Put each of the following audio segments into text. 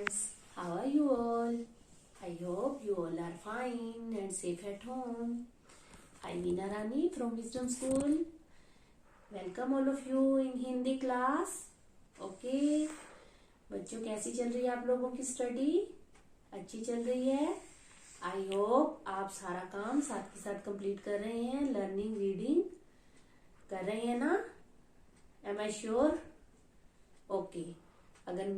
students, how are you all? I hope you all are fine and safe at home. I'm Meena Rani from Wisdom School. Welcome all of you in Hindi class. Okay, बच्चों कैसी चल रही है आप लोगों की study? अच्छी चल रही है? आई होप आप सारा काम साथ के साथ कंप्लीट कर रहे हैं. लर्निंग रीडिंग कर रहे हैं ना? M I sure? ओके, अगर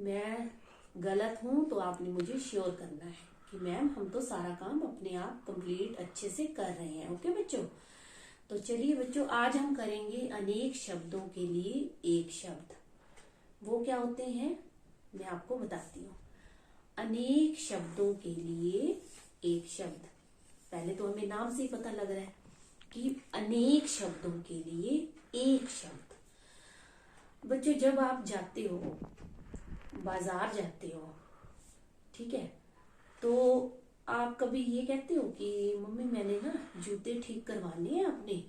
मैं गलत हूं तो आपने मुझे श्योर करना है कि मैम हम तो सारा काम अपने आप कंप्लीट अच्छे से कर रहे हैं. ओके बच्चों, तो चलिए बच्चों, आज हम करेंगे अनेक शब्दों के लिए एक शब्द. वो क्या होते हैं मैं आपको बताती हूँ. अनेक शब्दों के लिए एक शब्द. पहले तो हमें नाम से ही पता लग रहा है कि अनेक शब्दों के लिए एक शब्द. बच्चों, जब आप जाते हो, बाजार जाते हो, ठीक है, तो आप कभी ये कहते हो कि मम्मी मैंने ना जूते ठीक करवाने हैं अपने,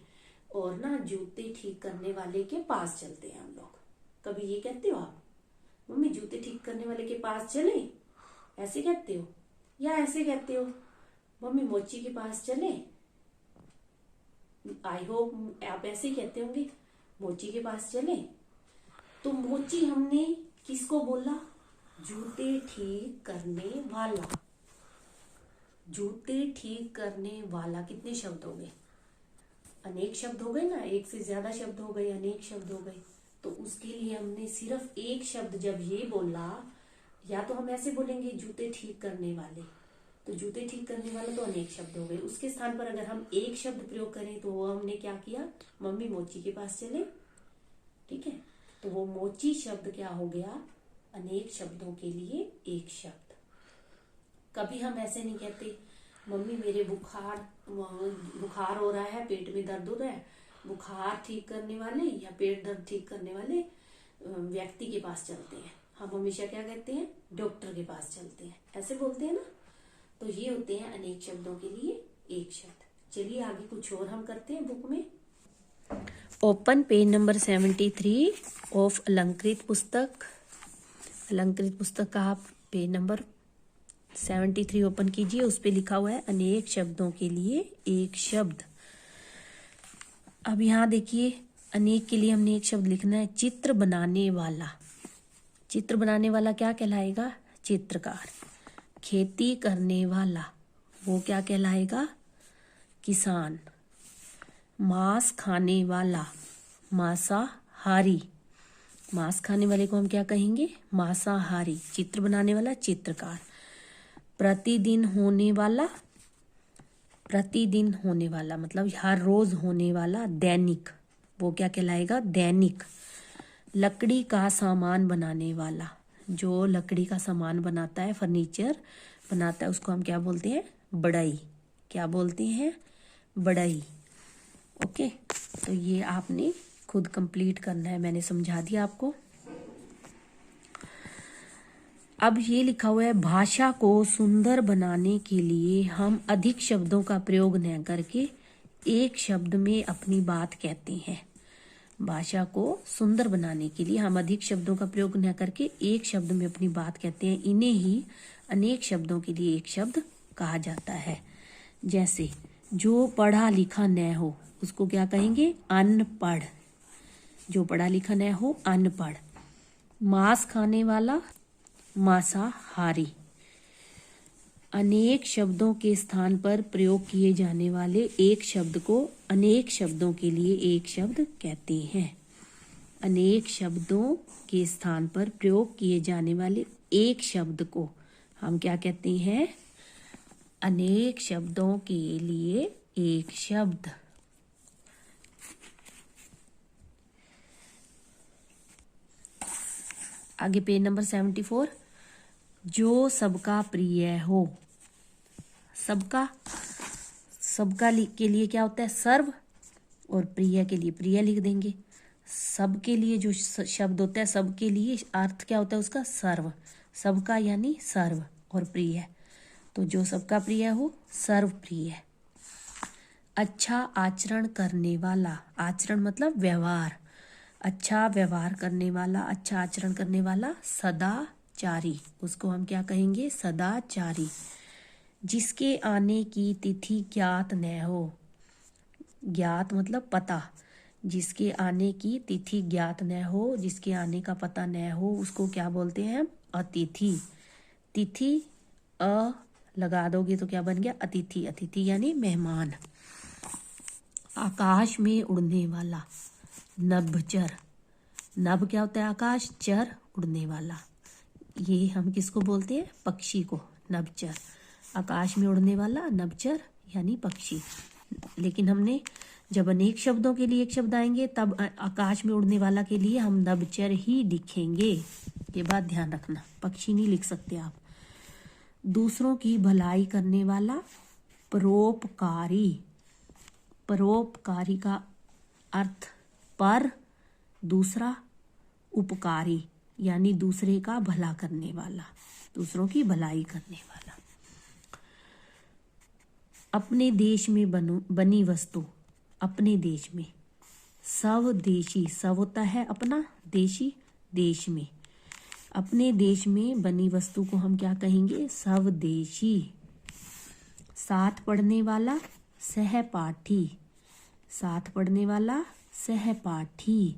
और ना जूते ठीक करने वाले के पास चलते हैं हम लोग. कभी ये कहते हो आप, मम्मी जूते ठीक करने वाले के पास चले? ऐसे कहते हो? या ऐसे कहते हो, मम्मी मोची के पास चले? आई होप आप ऐसे ही कहते होंगे, मोची के पास चले. तो मोची हमने किसको बोला? जूते ठीक करने वाला. जूते ठीक करने वाला. कितने शब्द हो गए? अनेक शब्द हो गए ना, एक से ज्यादा शब्द हो गए, अनेक शब्द हो गए. तो उसके लिए हमने सिर्फ एक शब्द जब ये बोला, या तो हम ऐसे बोलेंगे जूते ठीक करने वाले, तो जूते ठीक करने वाले तो अनेक शब्द हो गए. उसके स्थान पर अगर हम एक शब्द प्रयोग करें तो वो हमने क्या किया? मम्मी मोची के पास चले. ठीक है, तो वो मोची शब्द क्या हो गया? अनेक शब्दों के लिए एक शब्द. कभी हम ऐसे नहीं कहते, मम्मी मेरे बुखार हो रहा है, पेट में दर्द हो रहा है, बुखार ठीक करने वाले या पेट दर्द ठीक करने वाले व्यक्ति के पास चलते हैं. हम हमेशा क्या कहते हैं? डॉक्टर के पास चलते हैं. ऐसे बोलते हैं ना. तो ये होते हैं अनेक शब्दों के लिए एक शब्द. चलिए आगे कुछ और हम करते हैं बुक में. ओपन पेज नंबर 73 ऑफ अलंकृत पुस्तक. अलंकृत पुस्तक का आप पेज नंबर 73 ओपन कीजिए. उस पे लिखा हुआ है अनेक शब्दों के लिए एक शब्द. अब यहाँ देखिए, अनेक के लिए हमने एक शब्द लिखना है. चित्र बनाने वाला. चित्र बनाने वाला क्या कहलाएगा? चित्रकार. खेती करने वाला, वो क्या कहलाएगा? किसान. मांस खाने वाला, मांसाहारी. मांस खाने वाले को हम क्या कहेंगे? मांसाहारी. चित्र बनाने वाला चित्रकार. प्रतिदिन होने वाला. प्रतिदिन होने वाला मतलब हर रोज होने वाला, दैनिक, वो क्या कहलाएगा? दैनिक. लकड़ी का सामान बनाने वाला. जो लकड़ी का सामान बनाता है, फर्नीचर बनाता है, उसको हम क्या बोलते हैं? बढ़ई. क्या बोलते हैं? बढ़ई. ओके, तो ये आपने खुद कंप्लीट करना है, मैंने समझा दिया आपको. अब ये लिखा हुआ है, भाषा को सुंदर बनाने के लिए हम अधिक शब्दों का प्रयोग न करके एक शब्द में अपनी बात कहते हैं. भाषा को सुंदर बनाने के लिए हम अधिक शब्दों का प्रयोग न करके एक शब्द में अपनी बात कहते हैं. इन्हें ही अनेक शब्दों के लिए एक शब्द कहा जाता है. जैसे जो पढ़ा लिखा न हो, उसको क्या कहेंगे? अनपढ़. जो पढ़ा लिखा न हो, अनपढ़. मांस खाने वाला, मांसाहारी. अनेक शब्दों के स्थान पर प्रयोग किए जाने वाले एक शब्द को अनेक शब्दों के लिए एक शब्द कहते हैं. अनेक शब्दों के स्थान पर प्रयोग किए जाने वाले एक शब्द को हम क्या कहते हैं? अनेक शब्दों के लिए एक शब्द. आगे पेज नंबर 74. जो सबका प्रिय हो. सबका, सबका के लिए क्या होता है? सर्व. और प्रिय के लिए प्रिय लिख देंगे. सब के लिए जो शब्द होता है, सब के लिए अर्थ क्या होता है उसका? सर्व. सबका यानी सर्व, और प्रिय. तो जो सबका प्रिय हो, सर्व प्रिय. अच्छा आचरण करने वाला. आचरण मतलब व्यवहार. अच्छा व्यवहार करने वाला, अच्छा आचरण करने वाला, सदाचारी. चारी, उसको हम क्या कहेंगे? सदाचारी। जिसके आने की तिथि ज्ञात न हो, ज्ञात मतलब पता, जिसके आने की तिथि ज्ञात न हो, जिसके आने का पता न हो, उसको क्या बोलते हैं? अतिथि। तिथि अ लगा दोगे तो क्या बन गया? अतिथि। अतिथि यानी मेहमान। आकाश में उड़ने वाला, नभचर। नभ क्या होता है? आकाश, चर उड़ने वाला। ये हम किसको बोलते हैं? पक्षी को, नभचर। आकाश में उड़ने वाला नभचर यानी पक्षी। लेकिन हमने जब अनेक शब्दों के लिए एक शब्द आएंगे तब आकाश में उड़ने वाला के लिए हम नभचर ही लिखेंगे। ये बात ध्यान रखना, पक्षी नहीं लिख सकते आप। दूसरों की भलाई करने वाला, परोपकारी। परोपकारी का अर्थ पर, दूसरा, उपकारी यानी दूसरे का भला करने वाला, दूसरों की भलाई करने वाला। अपने देश में बनी वस्तु, अपने देश में। स्वदेशी, स्व होता है अपना, देशी देश में। अपने देश में बनी वस्तु को हम क्या कहेंगे? स्वदेशी। साथ पढ़ने वाला, सहपाठी। साथ पढ़ने वाला, सहपाठी।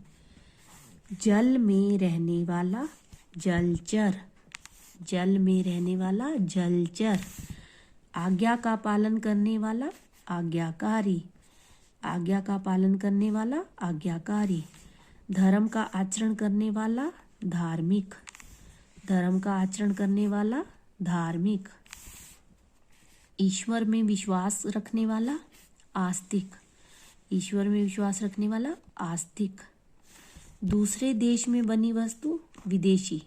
जल में रहने वाला, जलचर। जल में रहने वाला, जलचर। आज्ञा का पालन करने वाला, आज्ञाकारी। आज्ञा का पालन करने वाला, आज्ञाकारी। धर्म का आचरण करने वाला, धार्मिक। धर्म का आचरण करने वाला, धार्मिक। ईश्वर में विश्वास रखने वाला, आस्तिक। ईश्वर में विश्वास रखने वाला, आस्तिक। दूसरे देश में बनी वस्तु, विदेशी।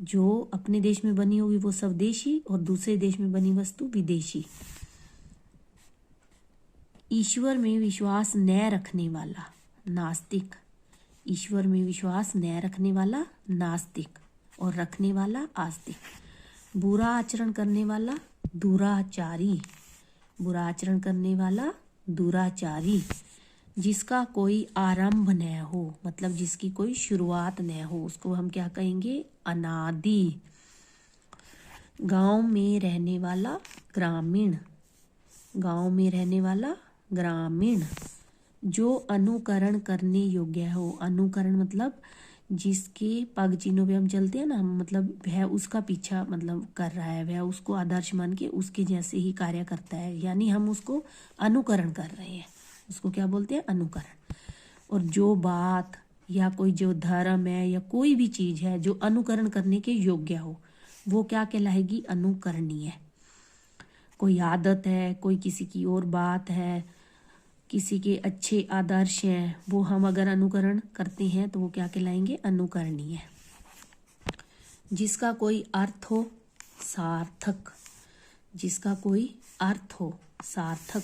जो अपने देश में बनी होगी वो स्वदेशी और दूसरे देश में बनी वस्तु विदेशी। ईश्वर में विश्वास न रखने वाला, नास्तिक। ईश्वर में विश्वास न रखने वाला, नास्तिक, और रखने वाला, आस्तिक। बुरा आचरण करने वाला, दुराचारी। बुरा आचरण करने वाला, दुराचारी। जिसका कोई आरंभ न हो, मतलब जिसकी कोई शुरुआत न हो, उसको हम क्या कहेंगे? अनादि। गांव में रहने वाला, ग्रामीण। गांव में रहने वाला, ग्रामीण। जो अनुकरण करने योग्य हो, अनुकरण मतलब जिसके पग चिन्हों पे हम चलते हैं ना, मतलब वह उसका पीछा मतलब कर रहा है, वह उसको आदर्श मान के उसके जैसे ही कार्य करता है, यानी हम उसको अनुकरण कर रहे हैं, उसको क्या बोलते हैं? अनुकरण। और जो बात या कोई जो धर्म है या कोई भी चीज है जो अनुकरण करने के योग्य हो, वो क्या कहलाएगी? अनुकरणीय। कोई आदत है, कोई किसी की और बात है, किसी के अच्छे आदर्श हैं, वो हम अगर अनुकरण करते हैं तो वो क्या कहलाएंगे? अनुकरणीय। जिसका कोई अर्थ हो, सार्थक। जिसका कोई अर्थ हो, सार्थक।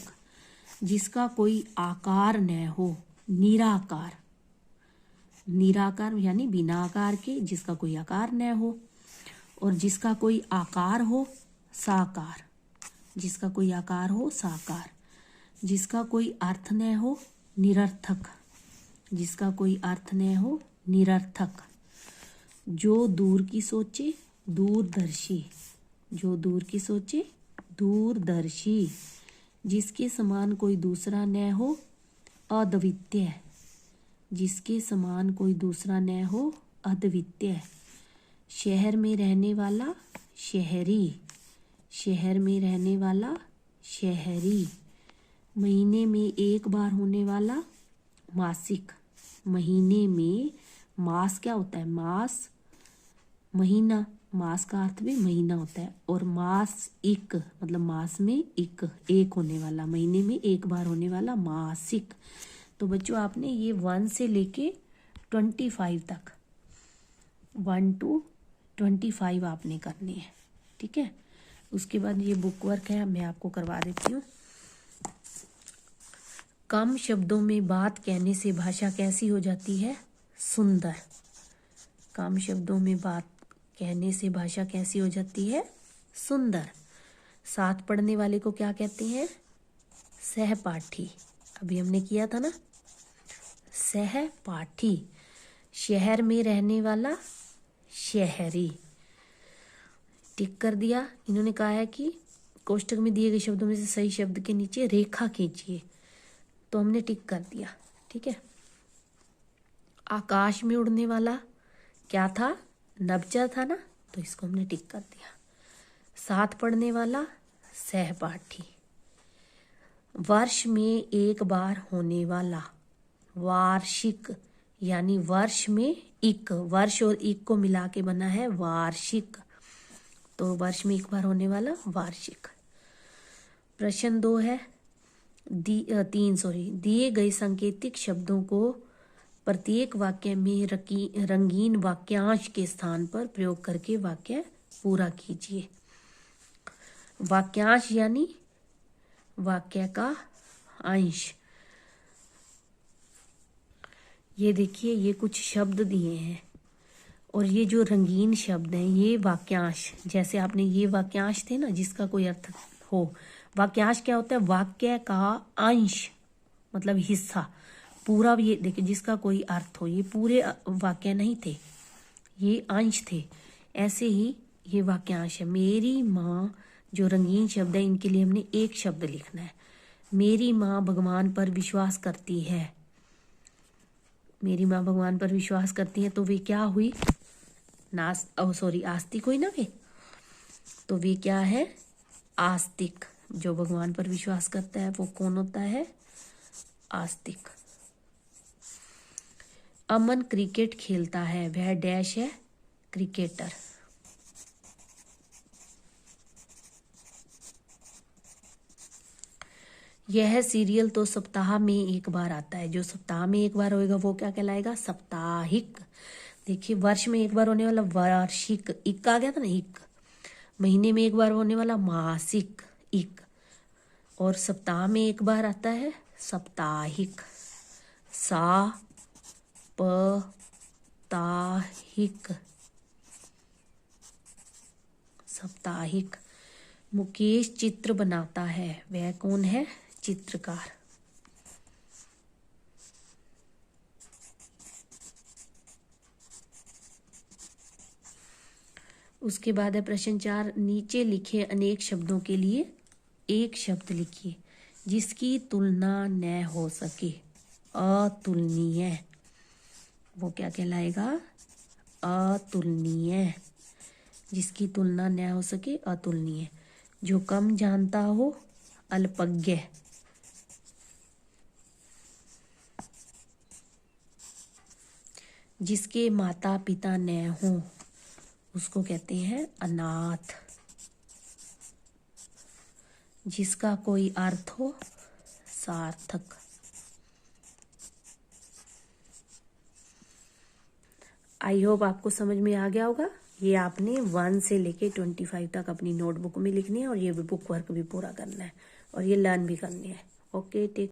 जिसका कोई आकार न हो, निराकार। निराकार यानी बिना आकार के, जिसका कोई आकार न हो। और जिसका कोई आकार हो, साकार। जिसका कोई आकार हो, साकार। जिसका कोई अर्थ न हो, निरर्थक। जिसका कोई अर्थ न हो, निरर्थक। जो दूर की सोचे, दूरदर्शी। जो दूर की सोचे, दूरदर्शी। जिसके समान कोई दूसरा न हो, अद्वितीय। जिसके समान कोई दूसरा न हो, अद्वितीय। शहर में रहने वाला, शहरी। शहर में रहने वाला, शहरी। महीने में एक बार होने वाला, मासिक। महीने में, मास क्या होता है? मास, महीना। मास का अर्थ भी महीना होता है। और मास एक मतलब मास में एक होने वाला, महीने में एक बार होने वाला, मासिक। तो बच्चों आपने ये 1 से लेके 25 तक, 1 to 25 आपने करनी है, ठीक है। उसके बाद ये बुक वर्क है, मैं आपको करवा देती हूँ। कम शब्दों में बात कहने से भाषा कैसी हो जाती है? सुंदर। कम शब्दों में बात कहने से भाषा कैसी हो जाती है? सुंदर। साथ पढ़ने वाले को क्या कहते हैं? सहपाठी। अभी हमने किया था ना, सहपाठी। शहर में रहने वाला, शहरी। टिक कर दिया। इन्होंने कहा है कि कोष्टक में दिए गए शब्दों में से सही शब्द के नीचे रेखा खींचिए, तो हमने टिक कर दिया। ठीक है। आकाश में उड़ने वाला क्या था? नभचर था ना, तो इसको हमने टिक कर दिया। साथ पढ़ने वाला सहपाठी। वर्ष में एक बार होने वाला वार्षिक, यानी वर्ष में इक, वर्ष और इक को मिला के बना है वार्षिक, तो वर्ष में एक बार होने वाला वार्षिक। प्रश्न 2 है 3 दिए गए सांकेतिक शब्दों को प्रत्येक वाक्य में रंगीन वाक्यांश के स्थान पर प्रयोग करके वाक्य पूरा कीजिए। वाक्यांश यानी वाक्य का अंश। ये देखिए, ये कुछ शब्द दिए हैं और ये जो रंगीन शब्द हैं ये वाक्यांश, जैसे आपने ये वाक्यांश थे ना जिसका कोई अर्थ हो। वाक्यांश क्या होता है? वाक्य का अंश, मतलब हिस्सा। पूरा ये देखिए जिसका कोई अर्थ हो, ये पूरे वाक्य नहीं थे, ये अंश थे। ऐसे ही ये वाक्यांश है। मेरी माँ, जो रंगीन शब्द है इनके लिए हमने एक शब्द लिखना है। मेरी माँ भगवान पर विश्वास करती है। मेरी माँ भगवान पर विश्वास करती है, तो वे क्या हुई? आस्तिक हुई ना वे, तो वे क्या है? आस्तिक। जो भगवान पर विश्वास करता है वो कौन होता है? आस्तिक। अमन क्रिकेट खेलता है, वह डैश है? क्रिकेटर। यह सीरियल तो सप्ताह में एक बार आता है। जो सप्ताह में एक बार होएगा वो क्या कहलाएगा? साप्ताहिक। देखिए, वर्ष में एक बार होने वाला वार्षिक, इक आ गया था ना, इक। महीने में एक बार होने वाला मासिक, इक। और सप्ताह में एक बार आता है साप्ताहिक, साप्ताहिक। साप्ताहिक। मुकेश चित्र बनाता है, वह कौन है? चित्रकार। उसके बाद है प्रश्न 4, नीचे लिखे अनेक शब्दों के लिए एक शब्द लिखिए जिसकी तुलना न हो सके। अतुलनीय, वो क्या कहलाएगा? अतुलनीय। जिसकी तुलना न हो सके, अतुलनीय। जो कम जानता हो, अल्पज्ञ। जिसके माता पिता न हो उसको कहते हैं अनाथ। जिसका कोई अर्थ हो, सार्थक। आई होप आपको समझ में आ गया होगा। ये आपने 1 से लेके 25 तक अपनी नोटबुक में लिखनी है और ये भी बुक वर्क भी पूरा करना है और ये लर्न भी करनी है। Okay, take